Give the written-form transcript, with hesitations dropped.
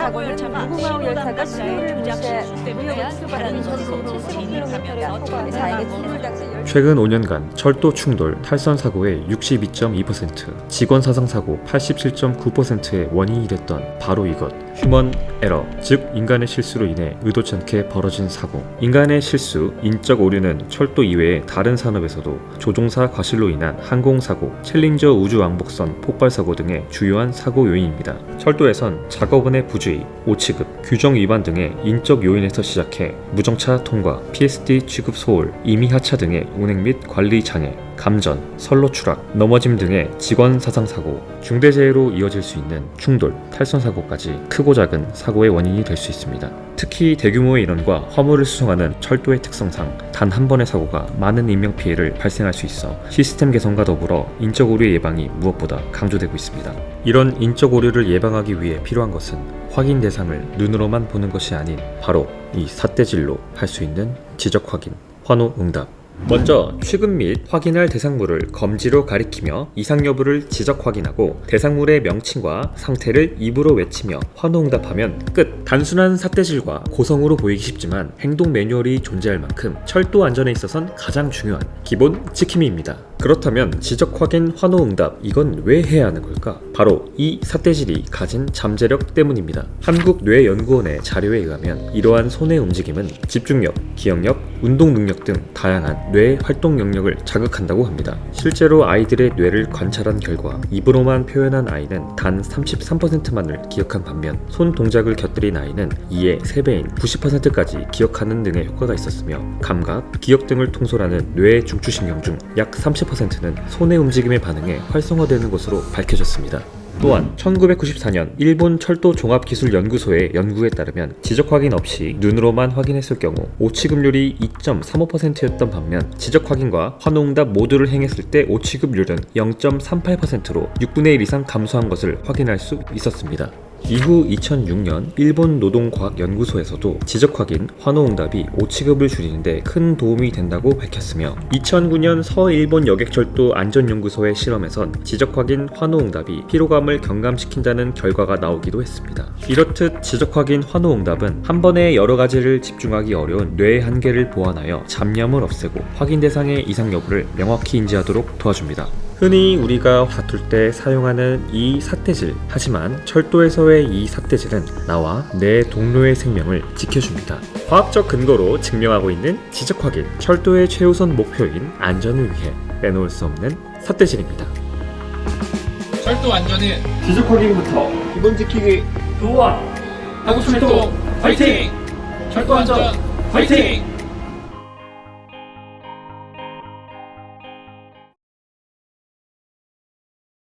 사고는 무궁화호 열차가 신호를 무시해 무역을 출발하는 전로 75km를 통과해 4에게 충돌 당시 최근 5년간 철도 충돌, 탈선 사고의 62.2%, 직원 사상 사고 87.9%의 원인이 됐던 바로 이것, 휴먼 에러, 즉 인간의 실수로 인해 의도치 않게 벌어진 사고. 인간의 실수, 인적 오류는 철도 이외의 다른 산업에서도 조종사 과실로 인한 항공사고, 챌린저 우주왕복선 폭발사고 등의 주요한 사고 요인입니다. 철도에선 작업원의 부주의, 오취급, 규정 위반 등의 인적 요인에서 시작해 무정차 통과, PSD 취급 소홀, 임의 하차 등의 운행 및 관리 장애, 감전, 선로 추락, 넘어짐 등의 직원 사상 사고, 중대재해로 이어질 수 있는 충돌, 탈선 사고까지 크고 작은 사고의 원인이 될 수 있습니다. 특히 대규모의 인원과 화물을 수송하는 철도의 특성상 단 한 번의 사고가 많은 인명피해를 발생할 수 있어 시스템 개선과 더불어 인적 오류 예방이 무엇보다 강조되고 있습니다. 이런 인적 오류를 예방하기 위해 필요한 것은 확인 대상을 눈으로만 보는 것이 아닌 바로 이 삿대질로 할 수 있는 지적 확인, 환호 응답. 먼저 취급 및 확인할 대상물을 검지로 가리키며 이상 여부를 지적 확인하고 대상물의 명칭과 상태를 입으로 외치며 환호응답하면 끝! 단순한 삿대질과 고성으로 보이기 쉽지만 행동 매뉴얼이 존재할 만큼 철도 안전에 있어선 가장 중요한 기본 지킴이입니다. 그렇다면 지적 확인 환호응답 이건 왜 해야 하는 걸까? 바로 이 삿대질이 가진 잠재력 때문입니다. 한국뇌연구원의 자료에 의하면 이러한 손의 움직임은 집중력, 기억력, 운동 능력 등 다양한 뇌 활동 영역을 자극한다고 합니다. 실제로 아이들의 뇌를 관찰한 결과 입으로만 표현한 아이는 단 33%만을 기억한 반면 손 동작을 곁들인 아이는 이의 3배인 90%까지 기억하는 등의 효과가 있었으며 감각, 기억 등을 통솔하는 뇌 중추신경 중 약 30%는 손의 움직임에 반응해 활성화되는 것으로 밝혀졌습니다. 또한 1994년 일본 철도종합기술연구소의 연구에 따르면 지적 확인 없이 눈으로만 확인했을 경우 오취급률이 2.35%였던 반면 지적 확인과 환호응답 모두를 행했을 때 오취급률은 0.38%로 6분의 1 이상 감소한 것을 확인할 수 있었습니다. 이후 2006년 일본 노동과학연구소에서도 지적확인, 환호응답이 오취급을 줄이는데 큰 도움이 된다고 밝혔으며 2009년 서일본 여객철도 안전연구소의 실험에선 지적확인, 환호응답이 피로감을 경감시킨다는 결과가 나오기도 했습니다. 이렇듯 지적확인, 환호응답은 한 번에 여러 가지를 집중하기 어려운 뇌의 한계를 보완하여 잡념을 없애고 확인 대상의 이상 여부를 명확히 인지하도록 도와줍니다. 흔히 우리가 다툴 때 사용하는 이 삿대질, 하지만 철도에서의 이 삿대질은 나와 내 동료의 생명을 지켜줍니다. 과학적 근거로 증명하고 있는 지적 확인, 철도의 최우선 목표인 안전을 위해 빼놓을 수 없는 삿대질입니다. 철도 안전은 지적 확인부터 기본 지키기. 좋아! 한국철도 화이팅! 철도 안전 화이팅!